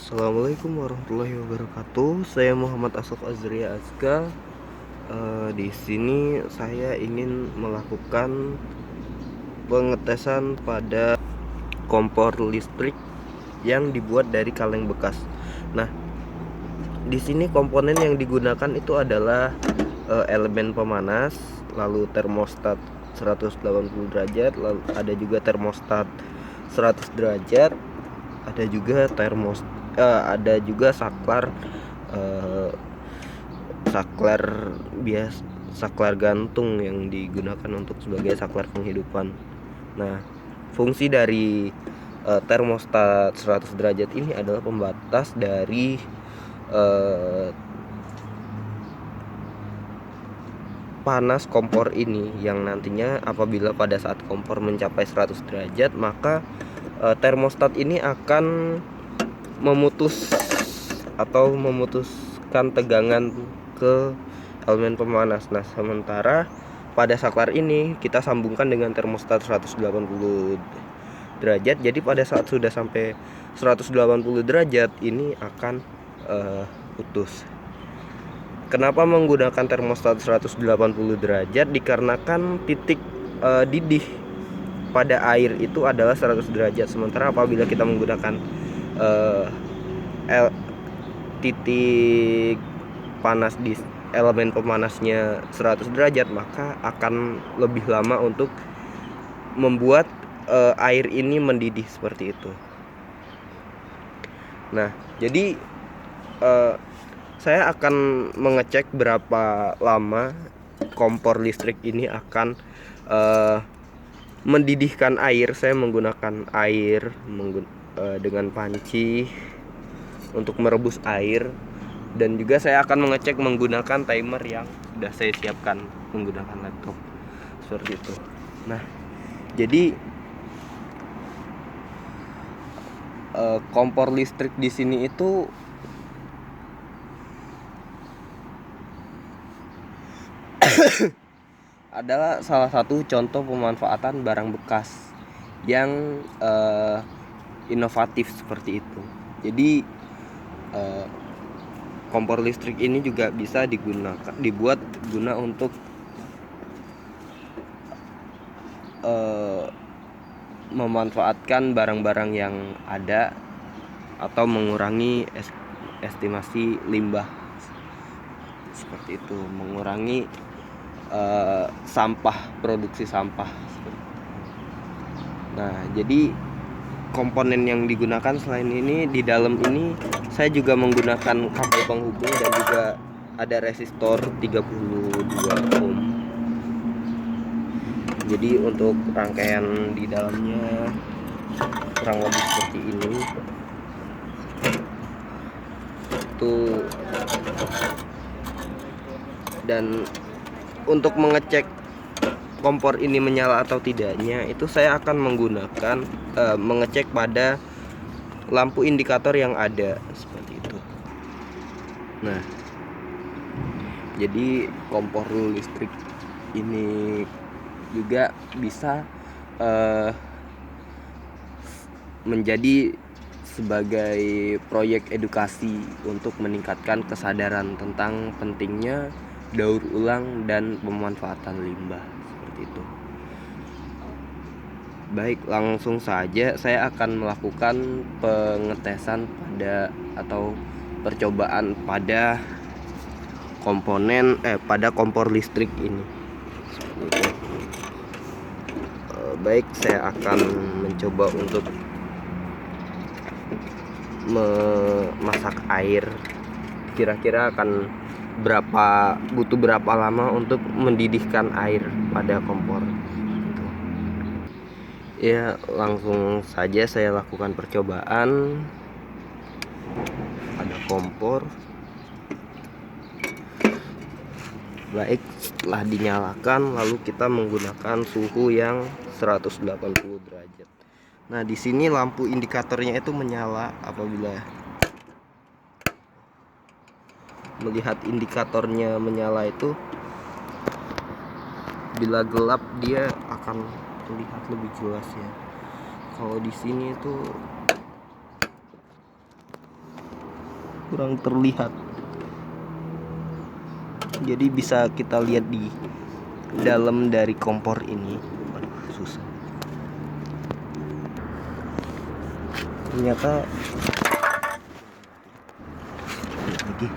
Assalamualaikum warahmatullahi wabarakatuh. Saya Muhammad Asaf Azria Azka. Di sini saya ingin melakukan pengetesan pada kompor listrik yang dibuat dari kaleng bekas. Nah, di sini komponen yang digunakan itu adalah elemen pemanas, lalu termostat 180 derajat, lalu ada juga termostat 100 derajat, ada juga ada juga saklar eh, saklar gantung yang digunakan untuk sebagai saklar penghidupan. Nah, fungsi dari termostat 100 derajat ini adalah pembatas dari eh, panas kompor ini, yang nantinya apabila pada saat kompor mencapai 100 derajat maka termostat ini akan memutuskan tegangan ke elemen pemanas. Nah, sementara pada saklar ini kita sambungkan dengan termostat 180 derajat. Jadi pada saat sudah sampai 180 derajat ini akan putus. Kenapa menggunakan termostat 180 derajat? Dikarenakan titik didih pada air itu adalah 100 derajat. Sementara apabila kita menggunakan titik panas di elemen pemanasnya 100 derajat, maka akan lebih lama untuk membuat air ini mendidih seperti itu. Nah, jadi saya akan mengecek berapa lama kompor listrik ini akan mendidihkan air. Saya menggunakan air dengan panci untuk merebus air, dan juga saya akan mengecek menggunakan timer yang sudah saya siapkan menggunakan laptop seperti itu. Nah, jadi kompor listrik di sini itu adalah salah satu contoh pemanfaatan barang bekas yang inovatif seperti itu. Jadi kompor listrik ini juga bisa dibuat guna untuk memanfaatkan barang-barang yang ada atau mengurangi estimasi limbah seperti itu, mengurangi produksi sampah. Nah, jadi komponen yang digunakan selain ini, di dalam ini saya juga menggunakan kabel penghubung dan juga ada resistor 32 ohm. Jadi untuk rangkaian di dalamnya kurang lebih seperti ini. Dan untuk mengecek kompor ini menyala atau tidaknya, itu saya akan menggunakan mengecek pada lampu indikator yang ada seperti itu. Nah, jadi kompor listrik ini juga bisa menjadi sebagai proyek edukasi untuk meningkatkan kesadaran tentang pentingnya daur ulang dan pemanfaatan limbah seperti itu. Baik, langsung saja saya akan melakukan pengetesan atau percobaan pada pada kompor listrik ini. Baik, saya akan mencoba untuk memasak air. Kira-kira akan butuh berapa lama untuk mendidihkan air pada kompor. Ya, langsung saja saya lakukan percobaan pada kompor. Baik, setelah dinyalakan lalu kita menggunakan suhu yang 180 derajat. Nah, di sini lampu indikatornya itu menyala. Apabila melihat indikatornya menyala itu, bila gelap dia akan terlihat lebih jelas ya. Kalau di sini itu kurang terlihat. Jadi bisa kita lihat di dalam dari kompor ini. Aduh, susah. Ternyata lagi.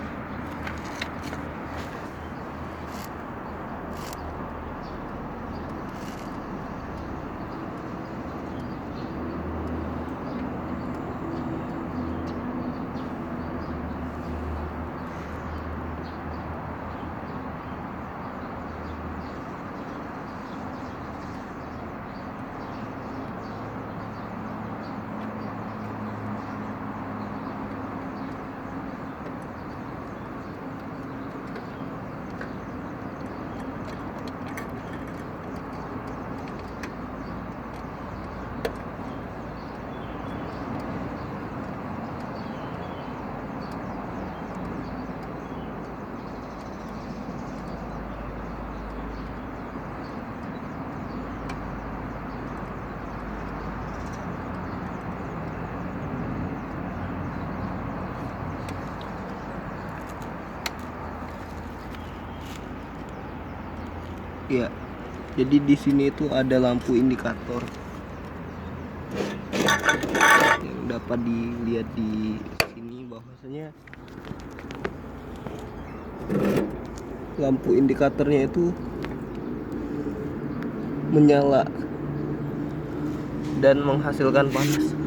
Ya, jadi di sini itu ada lampu indikator yang dapat dilihat di sini, bahwasanya lampu indikatornya itu menyala dan menghasilkan panas.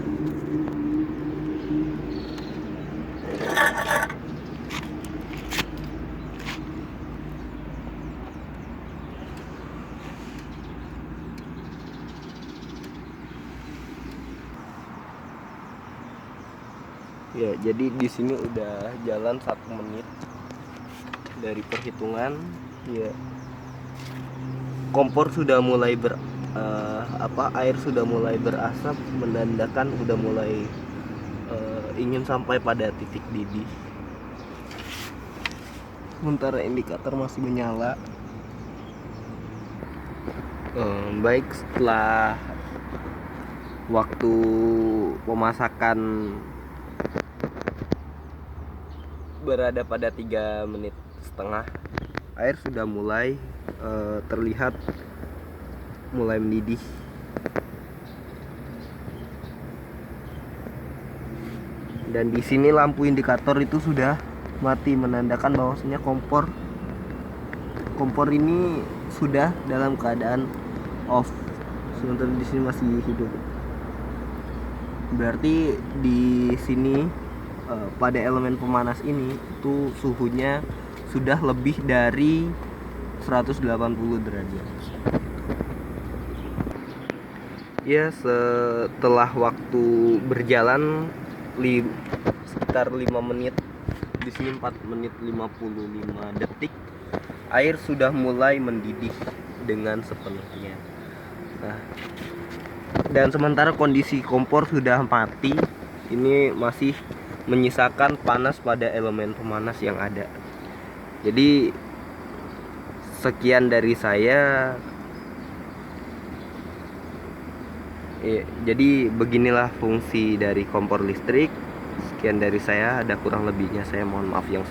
Ya, jadi di sini udah jalan 1 menit dari perhitungan. Ya, kompor sudah mulai air sudah mulai berasap, menandakan udah mulai ingin sampai pada titik didih. Sementara indikator masih menyala. Baik, setelah waktu pemasakan berada pada 3,5 menit, air sudah mulai terlihat mulai mendidih. Dan di sini lampu indikator itu sudah mati, menandakan bahwasanya kompor ini sudah dalam keadaan off. Sementara di sini masih hidup. Berarti di sini pada elemen pemanas ini itu suhunya sudah lebih dari 180 derajat. Ya, setelah waktu berjalan sekitar 5 menit, di sini 4 menit 55 detik, air sudah mulai mendidih dengan sepenuhnya. Nah, dan sementara kondisi kompor sudah mati, ini masih menyisakan panas pada elemen pemanas yang ada. Jadi sekian dari saya. Jadi beginilah fungsi dari kompor listrik. Sekian dari saya, ada kurang lebihnya saya mohon maaf yang